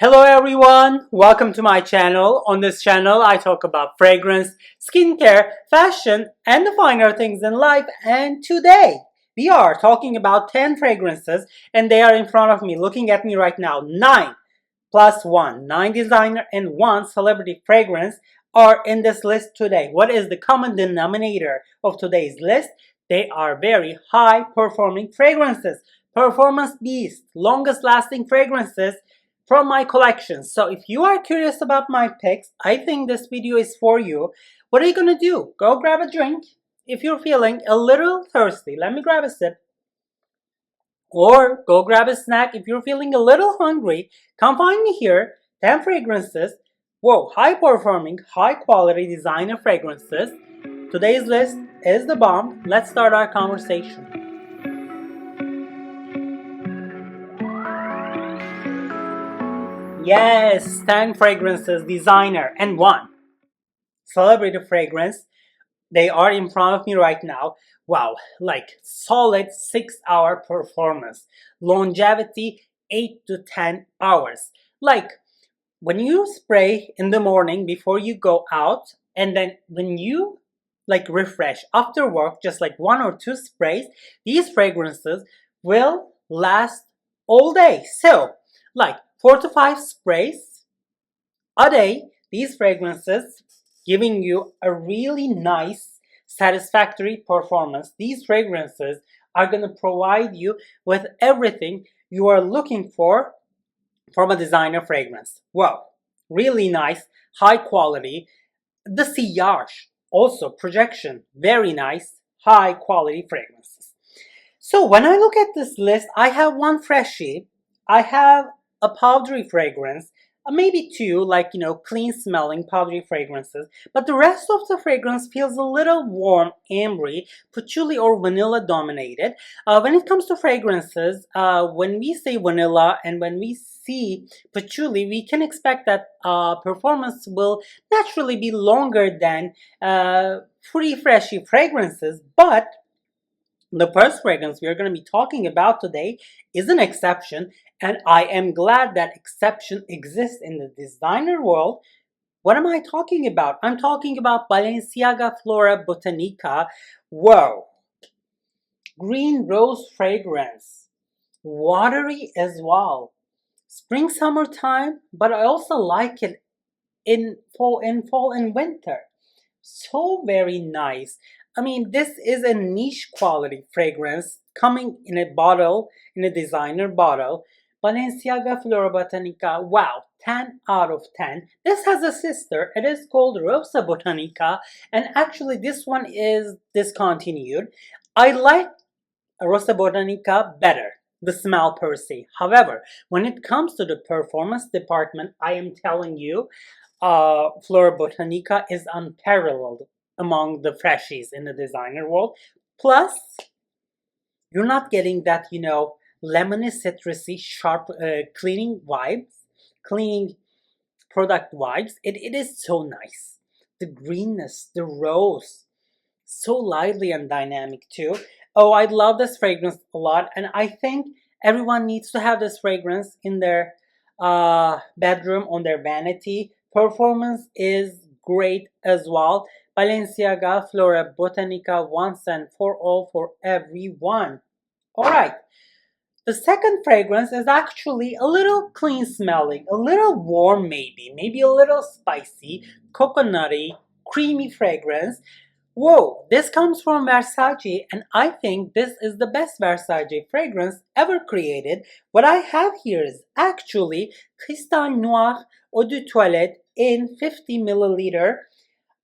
Hello everyone, welcome to my channel. On this channel I talk about fragrance, skincare, fashion, and the finer things in life. And today we are talking about 10 fragrances and they are in front of me, looking at me right now. 9 plus 1, 9 designer and 1 celebrity fragrance are in this list today. What is the common denominator of today's list? They are very high performing fragrances. Performance beast, longest lasting fragrances from my collection. So if you are curious about my picks, I think this video is for you. What are you gonna do? Go grab a drink. If you're feeling a little thirsty, let me grab a sip. Or go grab a snack. If you're feeling a little hungry, come find me here. 10 fragrances. Whoa, high performing, high quality designer fragrances. Today's list is the bomb. Let's start our conversation. Yes, 10 fragrances, designer, and 1 celebrity fragrance. They are in front of me right now. Wow, like solid 6-hour performance. Longevity 8 to 10 hours. Like when you spray in the morning before you go out, and then when you like refresh after work, just like 1 or 2 sprays, these fragrances will last all day. So like 4 to 5 sprays a day, these fragrances giving you a really nice satisfactory performance. These fragrances are going to provide you with everything you are looking for from a designer fragrance. Wow, really nice, high quality. The sillage, also projection, very nice, high quality fragrances. So when I look at this list, I have 1 freshie, I have a powdery fragrance, maybe 2 like clean smelling powdery fragrances, but the rest of the fragrance feels a little warm, ambery, patchouli or vanilla dominated. When it comes to fragrances, when we say vanilla and when we see patchouli, we can expect that performance will naturally be longer than fruity freshy fragrances. But the first fragrance we are going to be talking about today is an exception, and I am glad that exception exists in the designer world. What am I talking about? I'm talking about Balenciaga Florabotanica. Whoa! Green rose fragrance. Watery as well. Spring, summertime, but I also like it in fall and winter. So very nice. I mean, this is a niche quality fragrance coming in a bottle, in a designer bottle. Balenciaga Florabotanica, wow, 10 out of 10. This has a sister, it is called Rosa Botanica, and actually this one is discontinued. I like Rosa Botanica better, the smell per se. However, when it comes to the performance department, I am telling you, Florabotanica is unparalleled among the freshies in the designer world. Plus, you're not getting that, lemony, citrusy, sharp cleaning vibes, cleaning product vibes. It is so nice. The greenness, the rose, so lively and dynamic too. Oh, I love this fragrance a lot, and I think everyone needs to have this fragrance in their bedroom, on their vanity. Performance is great as well. Balenciaga Florabotanica, once and for all, for everyone. Alright, the second fragrance is actually a little clean smelling, a little warm maybe a little spicy, coconutty, creamy fragrance. Whoa, this comes from Versace, and I think this is the best Versace fragrance ever created. What I have here is actually Crystal Noir Eau de Toilette in 50 milliliter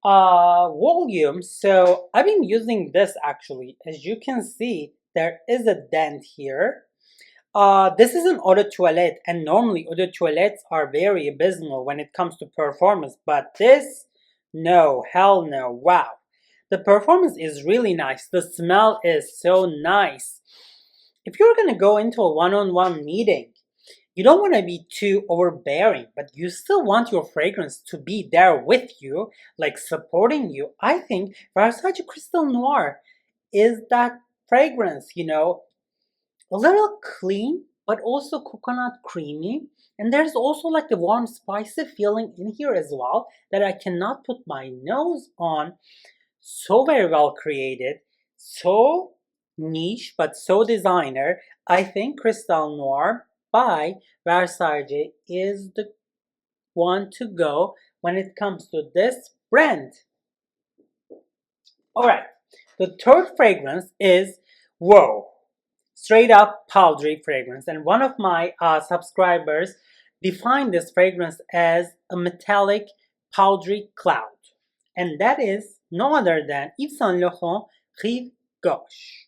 volume. So I've been using this actually. As you can see, there is a dent here. This is an eau de toilette, and normally eau de toilettes are very abysmal when it comes to performance, but this, no, hell no, wow. The performance is really nice. The smell is so nice. If you're gonna go into a one-on-one meeting, you don't want to be too overbearing, but you still want your fragrance to be there with you, like supporting you. I think Versace Crystal Noir is that fragrance, a little clean, but also coconut creamy. And there's also like a warm spicy feeling in here as well that I cannot put my nose on. So very well created, so niche, but so designer. I think Crystal Noir by Versace is the one to go when it comes to this brand. Alright, the third fragrance is Whoa, straight up powdery fragrance. And one of my subscribers defined this fragrance as a metallic powdery cloud. And that is no other than Yves Saint Laurent Rive Gauche.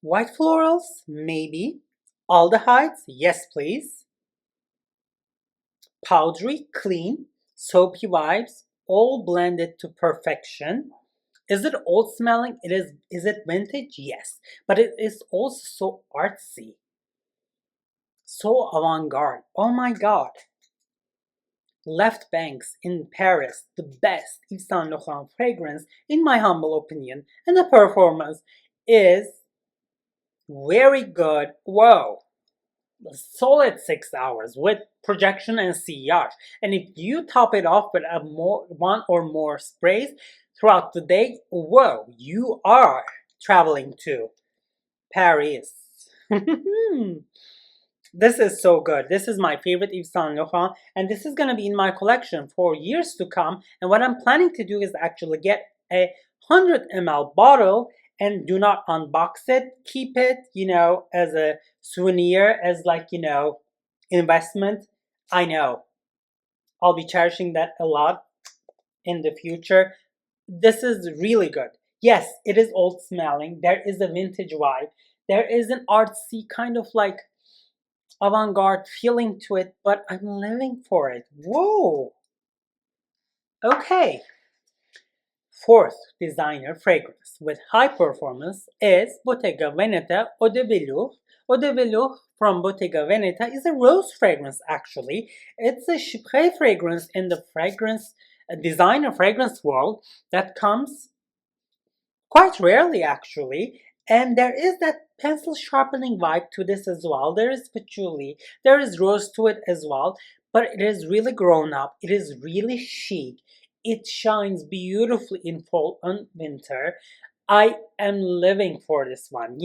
White florals? Maybe. Aldehydes? Yes, please. Powdery, clean, soapy vibes, all blended to perfection. Is it old smelling? It is. Is it vintage? Yes. But it is also so artsy. So avant-garde. Oh my god. Left Banks in Paris, the best Yves Saint Laurent fragrance in my humble opinion, and the performance is very good. Whoa, a solid 6 hours with projection and CR. And if you top it off with one or more sprays throughout the day, whoa, you are traveling to Paris. This is so good. This is my favorite Yves Saint Laurent, and this is going to be in my collection for years to come. And what I'm planning to do is actually get a 100 ml bottle and do not unbox it. Keep it, as a souvenir, as investment. I know. I'll be cherishing that a lot in the future. This is really good. Yes, it is old smelling. There is a vintage vibe. There is an artsy kind of avant-garde feeling to it, but I'm living for it. Whoa! Okay. Fourth designer fragrance with high performance is Bottega Veneta Eau de Velours. Eau de Velours from Bottega Veneta is a rose fragrance actually. It's a chypre fragrance in the designer fragrance world that comes quite rarely actually. And there is that pencil sharpening vibe to this as well. There is patchouli, there is rose to it as well, but it is really grown up. It is really chic. It shines beautifully in fall and winter. I am living for this one.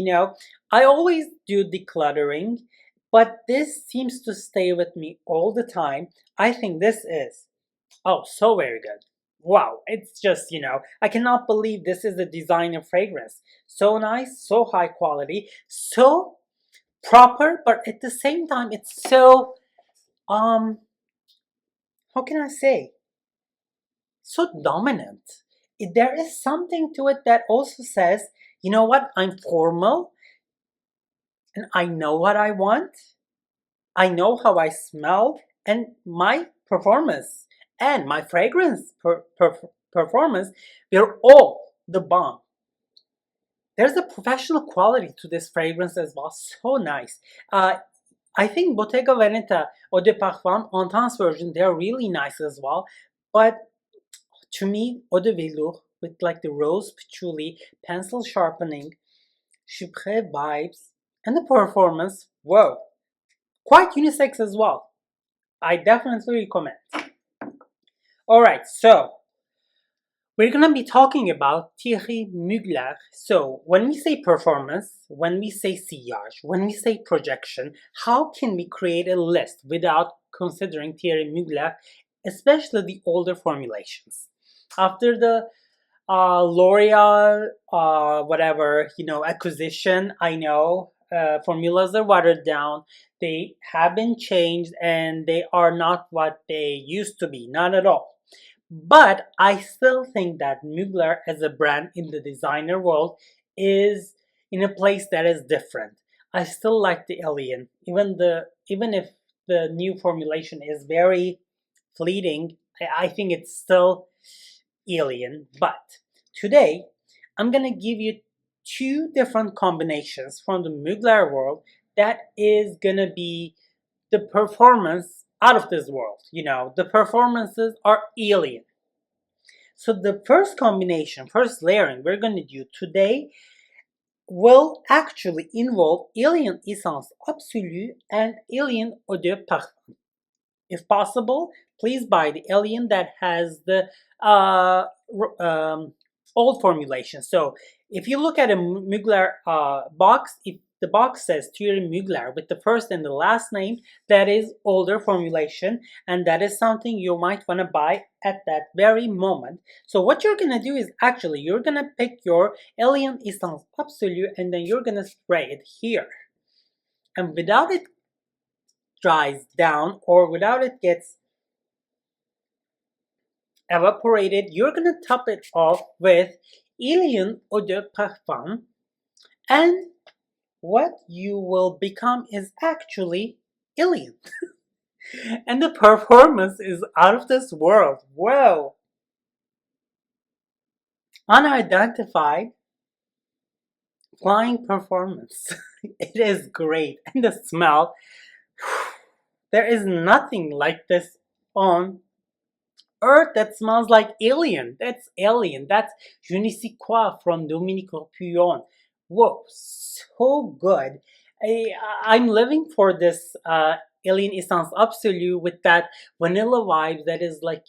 I always do decluttering, but this seems to stay with me all the time. I think this is, so very good. Wow, it's just, I cannot believe this is a designer fragrance. So nice, so high quality, so proper, but at the same time, it's so, how can I say? So dominant. There is something to it that also says, you know what, I'm formal, and I know what I want. I know how I smell, and my performance and my fragrance performance, they're all the bomb. There's a professional quality to this fragrance as well. So nice. I think Bottega Veneta Eau de Parfum Intense version, they're really nice as well. But to me, Eau de Velours with the rose patchouli, pencil sharpening, chypre vibes, and the performance, whoa, quite unisex as well. I definitely recommend. Alright, so we're going to be talking about Thierry Mugler. So when we say performance, when we say sillage, when we say projection, how can we create a list without considering Thierry Mugler, especially the older formulations? After the L'Oreal, acquisition, I know formulas are watered down. They have been changed and they are not what they used to be, not at all. But I still think that Mugler as a brand in the designer world is in a place that is different. I still like the Alien, even if the new formulation is very fleeting. I think it's still Alien. But today, I'm gonna give you two different combinations from the Mugler world that is gonna be the performance out of this world. The performances are alien. So the first combination, first layering we're gonna do today will actually involve Alien Essence Absolue and Alien Eau de Parfum. If possible, please buy the Alien that has the uh, old formulation. So if you look at a Mugler box, if the box says Thierry Mugler with the first and the last name, that is older formulation, and that is something you might want to buy at that very moment. So what you're gonna do is actually you're gonna pick your Alien Essence Absolue and then you're gonna spray it here. And without it dries down or without it gets evaporated, you're gonna top it off with Alien Eau de Parfum, and what you will become is actually Alien. And the performance is out of this world. Wow! Unidentified flying performance. It is great. And the smell, there is nothing like this on earth that smells like Alien. That's Alien. That's Je ne sais quoi from Dominique Ropuyon. Whoa, so good. I'm living for this Alien Essence Absolue with that vanilla vibe that is like,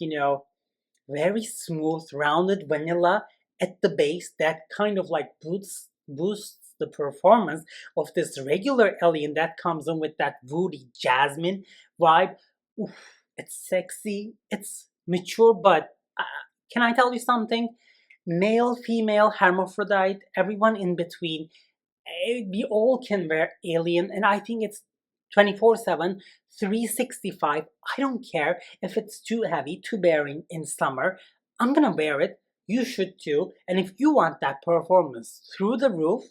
very smooth, rounded vanilla at the base that kind of like boosts the performance of this regular Alien that comes in with that woody jasmine vibe. Oof, it's sexy, it's mature, but can I tell you something? Male, female, hermaphrodite, everyone in between, we all can wear Alien, and I think it's 24/7, 365. I don't care if it's too heavy, too bearing in summer. I'm gonna wear it. You should too. And if you want that performance through the roof,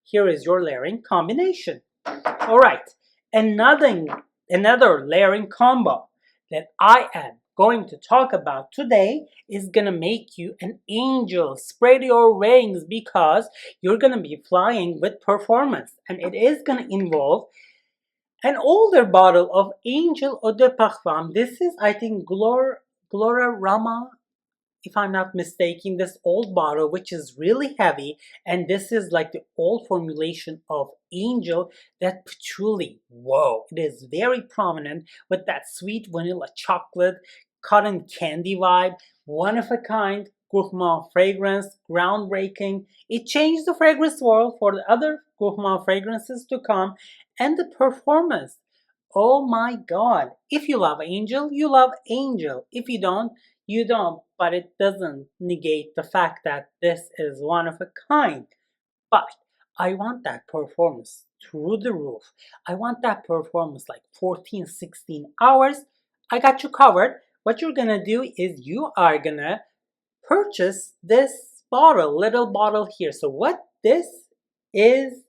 here is your layering combination. All right, another layering combo that I am going to talk about today is gonna make you an angel. Spread your wings because you're gonna be flying with performance, and it is gonna involve an older bottle of Angel Eau de Parfum. This is, I think, Glorarama, if I'm not mistaken, this old bottle, which is really heavy, and this is like the old formulation of Angel, that patchouli. Whoa, it is very prominent with that sweet vanilla chocolate, cotton candy vibe, one of a kind, gourmand fragrance, groundbreaking. It changed the fragrance world for the other gourmand fragrances to come, and the performance. Oh my god. If you love Angel, you love Angel. If you don't, you don't, but it doesn't negate the fact that this is one of a kind. But I want that performance through the roof. I want that performance like 14, 16 hours. I got you covered. What you're gonna do is you are gonna purchase this bottle, little bottle here. So what this is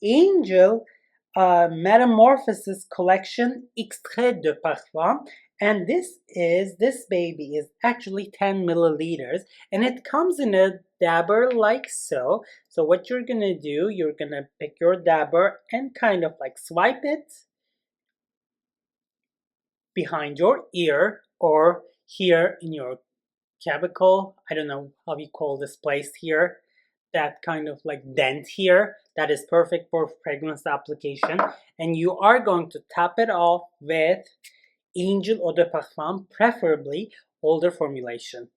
Angel Metamorphosis Collection Extrait de Parfum, and this baby is actually 10 milliliters, and it comes in a dabber like so. So what you're gonna do, you're gonna pick your dabber and kind of like swipe it behind your ear or here in your clavicle. I don't know how you call this place here, that kind of like dent here that is perfect for fragrance application, and you are going to tap it off with Angel Eau de Parfum, preferably older formulation.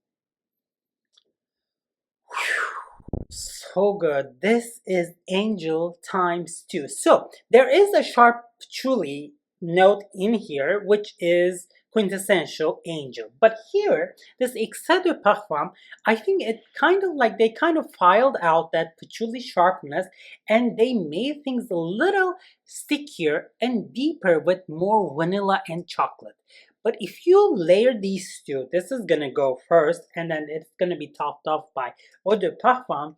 Whew, so good. This is Angel times 2. So there is a sharp patchouli note in here, which is quintessential Angel. But here, this Extrait de Parfum, I think it kind of like they kind of filed out that patchouli sharpness, and they made things a little stickier and deeper with more vanilla and chocolate. But if you layer these two, this is gonna go first, and then it's gonna be topped off by Eau de Parfum.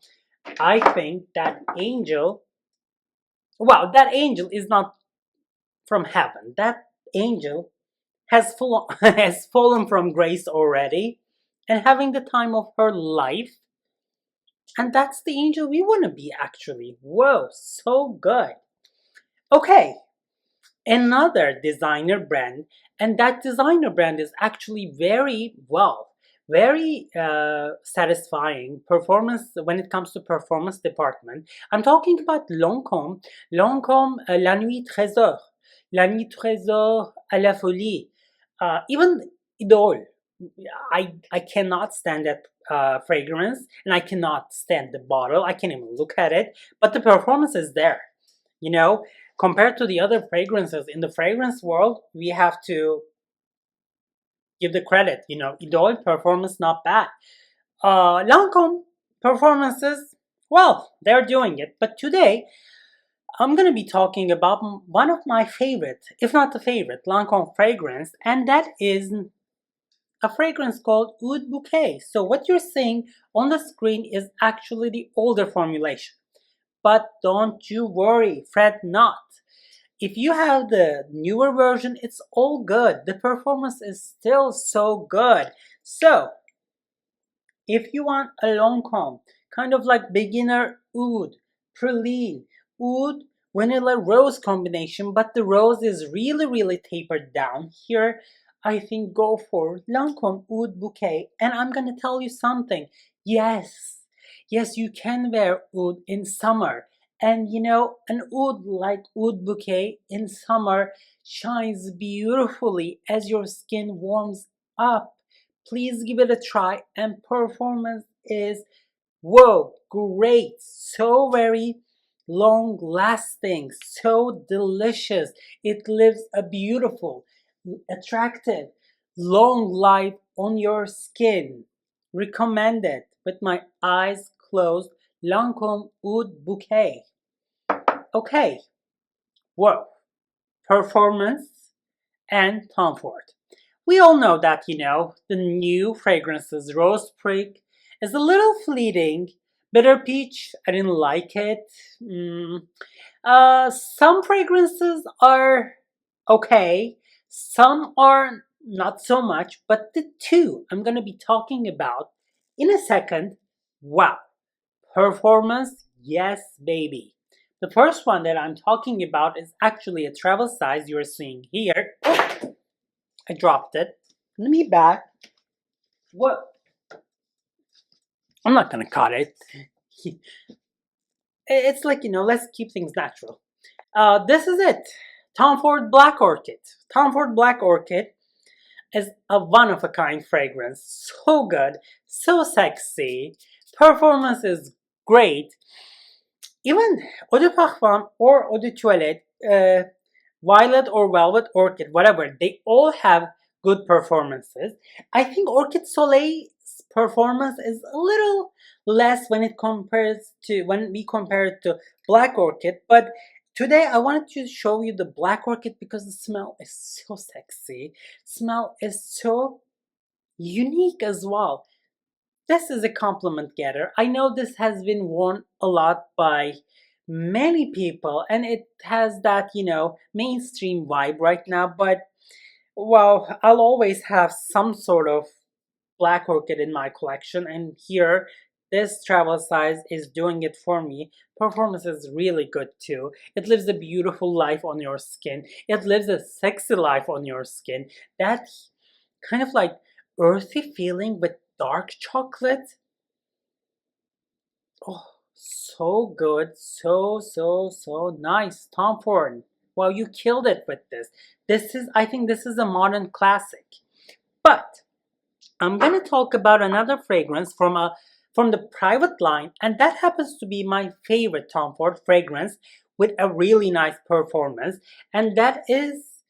I think that Angel, wow, that Angel is not from heaven. That Angel has fallen from grace already and having the time of her life. And that's the Angel we want to be, actually. Whoa, so good. Okay, another designer brand, and that designer brand is actually very, well, very satisfying performance when it comes to performance department. I'm talking about Lancôme, Lancôme, La Nuit Trésor, La Nuit Trésor à la Folie, even Idole. I cannot stand that fragrance, and I cannot stand the bottle. I can't even look at it, but the performance is there. You know, compared to the other fragrances in the fragrance world, we have to give the credit. Idol performance not bad. Lancome performances, well, they're doing it. But today, I'm gonna be talking about one of my favorite, if not the favorite, Lancome fragrance, and that is a fragrance called Ôud Bouquet. So what you're seeing on the screen is actually the older formulation. But don't you worry, fret not. If you have the newer version, it's all good. The performance is still so good. So, if you want a Lancôme, kind of like beginner oud, praline, oud, vanilla rose combination, but the rose is really, really tapered down here, I think go for Lancôme Ôud Bouquet. And I'm gonna tell you something. Yes, you can wear oud in summer. And an oud like Ôud Bouquet in summer shines beautifully as your skin warms up. Please give it a try, and performance is whoa, great, so very long lasting, so delicious. It lives a beautiful, attractive, long life on your skin. Recommended with my eyes closed, Lancôme Ôud Bouquet. Okay, whoa, performance and Tom Ford. We all know that, the new fragrances, Rose Prick, is a little fleeting. Bitter Peach, I didn't like it. Some fragrances are okay, some are not so much, but the two I'm gonna be talking about in a second, wow, performance, yes, baby. The first one that I'm talking about is actually a travel size you're seeing here. Oh, I dropped it. Let me back. What? I'm not gonna cut it. It's like, let's keep things natural. This is it. Tom Ford Black Orchid. Tom Ford Black Orchid is a one-of-a-kind fragrance. So good, so sexy. Performance is great. Even Eau de Parfum or Eau de Toilette, Violet or Velvet Orchid, whatever, they all have good performances. I think Orchid Soleil's performance is a little less when we compare it to Black Orchid, but today I wanted to show you the Black Orchid because the smell is so sexy. Smell is so unique as well. This is a compliment getter. I know this has been worn a lot by many people and it has that, mainstream vibe right now, but well, I'll always have some sort of Black Orchid in my collection, and here this travel size is doing it for me. Performance is really good too. It lives a beautiful life on your skin. It lives a sexy life on your skin. That kind of like earthy feeling with dark chocolate. Oh, so good. So nice. Tom Ford. Well, you killed it with this. I think this is a modern classic. But I'm gonna talk about another fragrance from the private line, and that happens to be my favorite Tom Ford fragrance with a really nice performance, and that is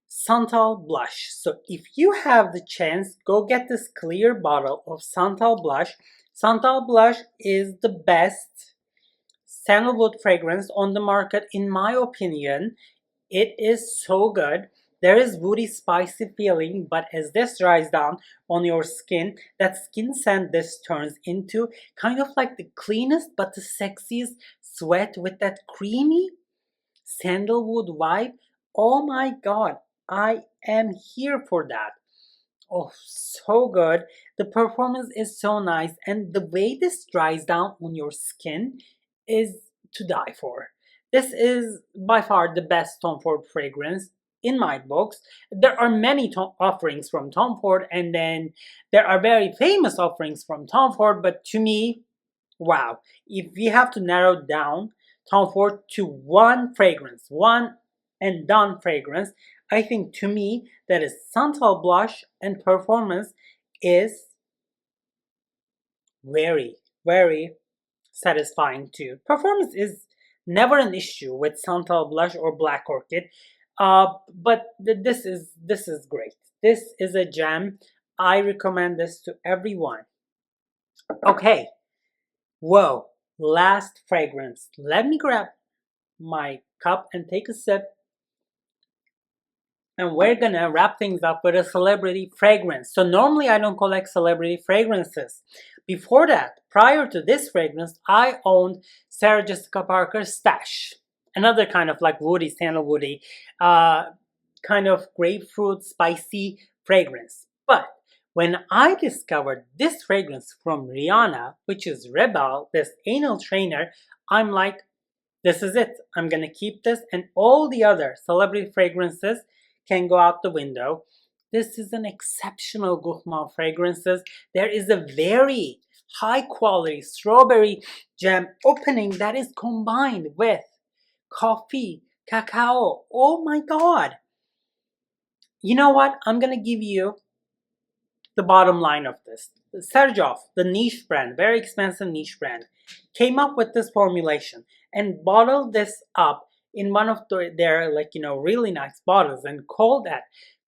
Santal Blush. So if you have the chance, go get this clear bottle of Santal Blush. Santal Blush is the best sandalwood fragrance on the market, in my opinion. It is so good. There is woody spicy feeling, but as this dries down on your skin, that skin scent this turns into kind of like the cleanest but the sexiest sweat with that creamy sandalwood vibe. Oh my god, I am here for that. Oh, so good. The performance is so nice, and the way this dries down on your skin is to die for. This is by far the best Tom Ford fragrance, in my books. There are many offerings from Tom Ford, and then there are very famous offerings from Tom Ford, but to me, wow, if we have to narrow down Tom Ford to one fragrance, one and done fragrance, I think to me that is Santal blush, and performance is very, very satisfying too. Performance is never an issue with Santal blush or Black Orchid, but this is great. This is a gem. I recommend this to everyone. Okay, whoa, last fragrance. Let me grab my cup and take a sip. And we're gonna wrap things up with a celebrity fragrance. So normally I don't collect celebrity fragrances. Before that, prior to this fragrance, I owned Sarah Jessica Parker's Stash. Another kind of like woody, sandalwoody, kind of grapefruit, spicy fragrance. But when I discovered this fragrance from Rihanna, which is Rebelle, this anal trainer, I'm like, this is it. I'm gonna keep this, and all the other celebrity fragrances can go out the window. This is an exceptional gourmand fragrances. There is a very high quality strawberry gem opening that is combined with coffee, cacao. Oh my god. You know what? I'm gonna give you the bottom line of this. Serjoff, the niche brand, very expensive niche brand, came up with this formulation and bottled this up in one of their really nice bottles and called that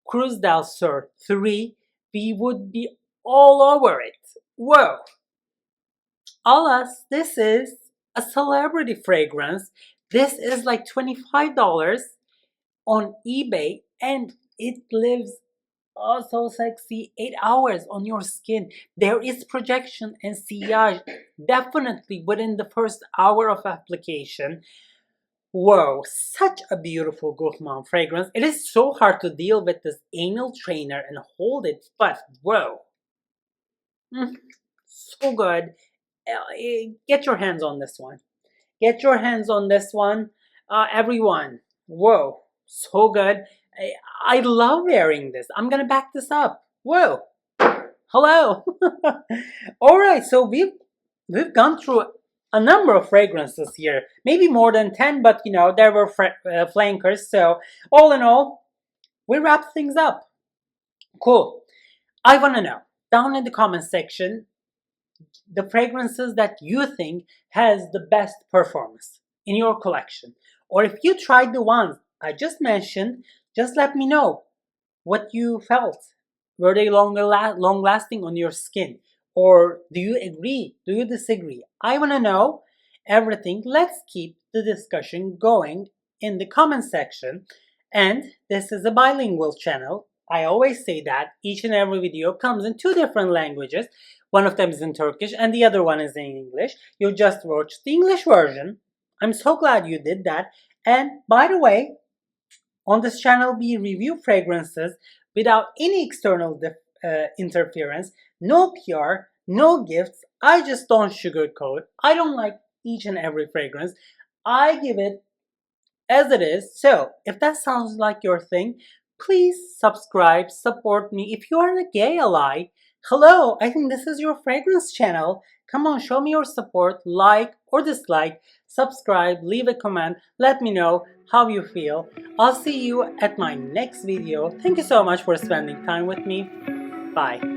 Cruz del Sur 3. We would be all over it. Whoa. Alas, this is a celebrity fragrance. This is like $25 on eBay, and it lives so sexy 8 hours on your skin. There is projection and sillage definitely within the first hour of application. Whoa, such a beautiful gourmand fragrance. It is so hard to deal with this anal trainer and hold it, but whoa. So good. Get your hands on this one. Get your hands on this one, everyone. Whoa, so good. I love wearing this. I'm gonna back this up. Whoa. Hello. All right, so we've gone through a number of fragrances here, maybe more than 10, but there were flankers. So all in all, we wrapped things up. Cool. I want to know down in the comment section the fragrances that you think has the best performance in your collection, or if you tried the ones I just mentioned, just let me know what you felt. Were they long lasting on your skin? Or do you agree? Do you disagree? I want to know everything. Let's keep the discussion going in the comment section. And this is a bilingual channel. I always say that each and every video comes in 2 different languages. One of them is in Turkish and the other one is in English. You just watched the English version. I'm so glad you did that. And by the way, on this channel we review fragrances without any external interference. No PR, no gifts. I just don't sugarcoat. I don't like each and every fragrance. I give it as it is. So if that sounds like your thing, please subscribe, support me. If you are a gay ally, hello, I think this is your fragrance channel. Come on, show me your support, like or dislike, subscribe, leave a comment, let me know how you feel. I'll see you at my next video. Thank you so much for spending time with me. Bye.